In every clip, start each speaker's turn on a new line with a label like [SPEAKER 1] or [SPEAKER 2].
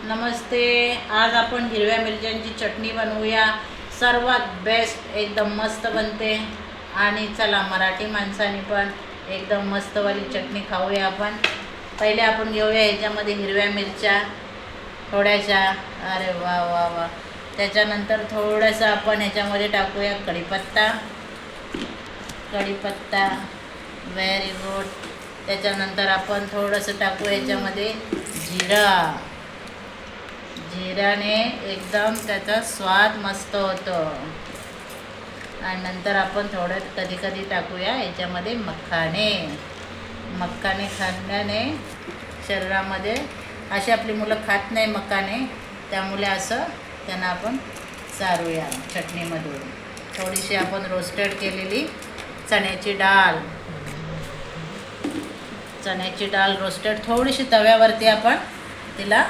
[SPEAKER 1] नमस्ते. आज आपण हिरव्या मिरच्यांची चटणी बनवूया. सर्वात बेस्ट, एकदम मस्त बनते. आणि चला, मराठी माणसांनी पण एकदम मस्तवाली चटणी खाऊया आपण. पहिले आपण घेऊया ह्याच्यामध्ये हिरव्या मिरच्या थोड्याशा. अरे वा वा वा. त्याच्यानंतर थोडंसं आपण ह्याच्यामध्ये टाकूया कढीपत्ता. कढीपत्ता, व्हेरी गुड. त्याच्यानंतर आपण थोडंसं टाकू याच्यामध्ये जिरा. जिऱ्याने एकदम त्याचा स्वाद मस्त होतो. आणि नंतर आपण थोडं कधी कधी टाकूया याच्यामध्ये मखाणे. मखाणे खाल्ल्याने शरीरामध्ये, अशी आपली मुलं खात नाही मखाणे, त्यामुळे असं त्यांना आपण चारूया चटणीमधून. थोडीशी आपण रोस्टेड केलेली चण्याची डाळ. चण्याची डाळ रोस्टेड थोडीशी तव्यावरती आपण तिला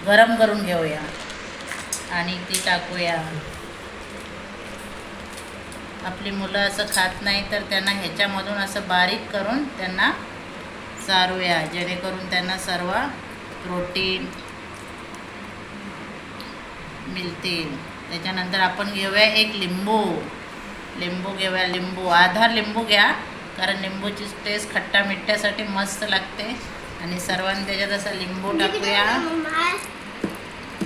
[SPEAKER 1] गरम करून घेऊया आणि ती टाकूया. आपली मुलं असं खात नाही तर त्यांना ह्याच्यामधून असं बारीक करून त्यांना चारूया, जेणेकरून त्यांना सर्व प्रोटीन मिळतील. त्याच्यानंतर आपण घेऊया एक लिंबू. लिंबू घेऊया, लिंबू आधा लिंबू घ्या, कारण लिंबूची टेस्ट खट्टा मिठ्ठ्यासाठी मस्त लागते. आणि सर्वांनी त्याच्यात असं लिंबू टाकूया.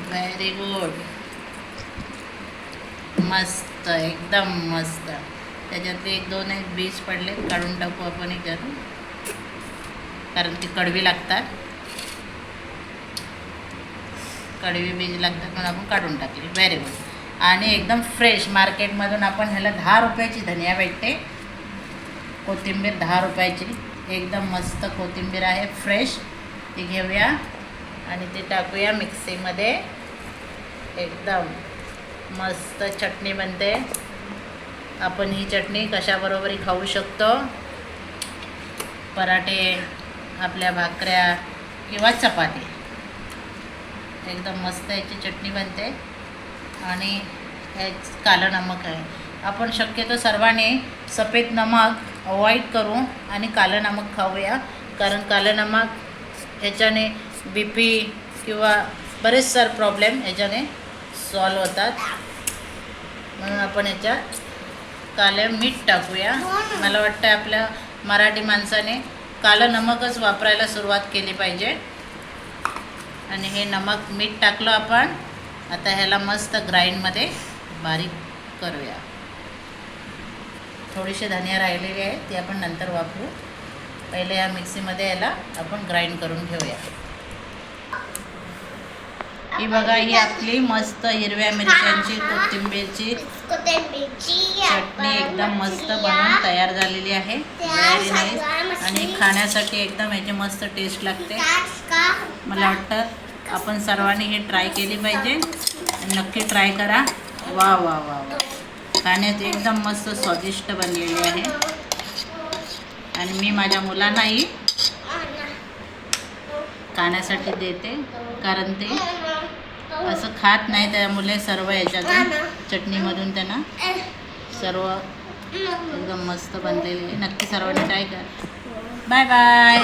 [SPEAKER 1] Very good. मस्त, एकदम मस्त. त्याच्यातले एक बीज पडले, काढून टाकू आपण याच्यातून, कारण ती कडवी लागतात. कडवी बीज लागतात म्हणून आपण काढून टाकली. Very good. आणि एकदम फ्रेश मार्केटमधून आपण ह्याला 10 रुपयाची धनिया भेटते. कोथिंबीर 10 रुपयाची, एकदम मस्त कोथिंबीर आहे फ्रेश. ती घेऊया आणि ती टाकूया मिक्सीमध्ये. एकदम मस्त चटणी बनते. आपण ही चटणी कशाबरोबरही खाऊ शकतो. पराठे, आपल्या भाकऱ्या किंवा चपाती. एकदम मस्त याची चटणी बनते. आणि हे कालं नमक आहे. आपण शक्यतो सर्वांनी सफेद नमक अवॉइड करू आणि कालं नमक खाऊया, कारण कालं नमक ह्याच्याने BP किंवा बरेच सारे प्रॉब्लेम ह्याच्याने सॉल्व होतात. म्हणून आपण ह्याच्यात कालं मीठ टाकूया. मला वाटतं आपल्या मराठी माणसाने कालं नमकच वापरायला सुरुवात केली पाहिजे. आणि हे नमक मीठ टाकलं आपण. आता ह्याला मस्त ग्राइंडमध्ये बारीक करूया. थोडीशी धनिया राहिलेली आहे, ती आपण नंतर वापरू. पहिले या मिक्सीमध्ये याला आपण ग्राइंड करून घेऊया. ही बघा, ही आपली मस्त हिरव्या मिरच्यांची कोथिंबीरची चटणी एकदम मस्त बनवून तयार झालेली आहे. Very nice. आणि खाण्यासाठी एकदम याची मस्त टेस्ट लागते. मला वाटतं आपण सर्वांनी हे ट्राय केली पाहिजे. नक्की ट्राय करा. वा वा वा वा. खाण्यात एकदम मस्त स्वादिष्ट बनलेली आहे. आणि मी माझ्या मुलांनाही खाण्यासाठी देते, कारण ते असं खात नाही, त्यामुळे सर्व याच्यातून चटणीमधून त्यांना सर्व एकदम मस्त बनलेली आहे. नक्की सर्वांनी ट्राय करा. Bye bye.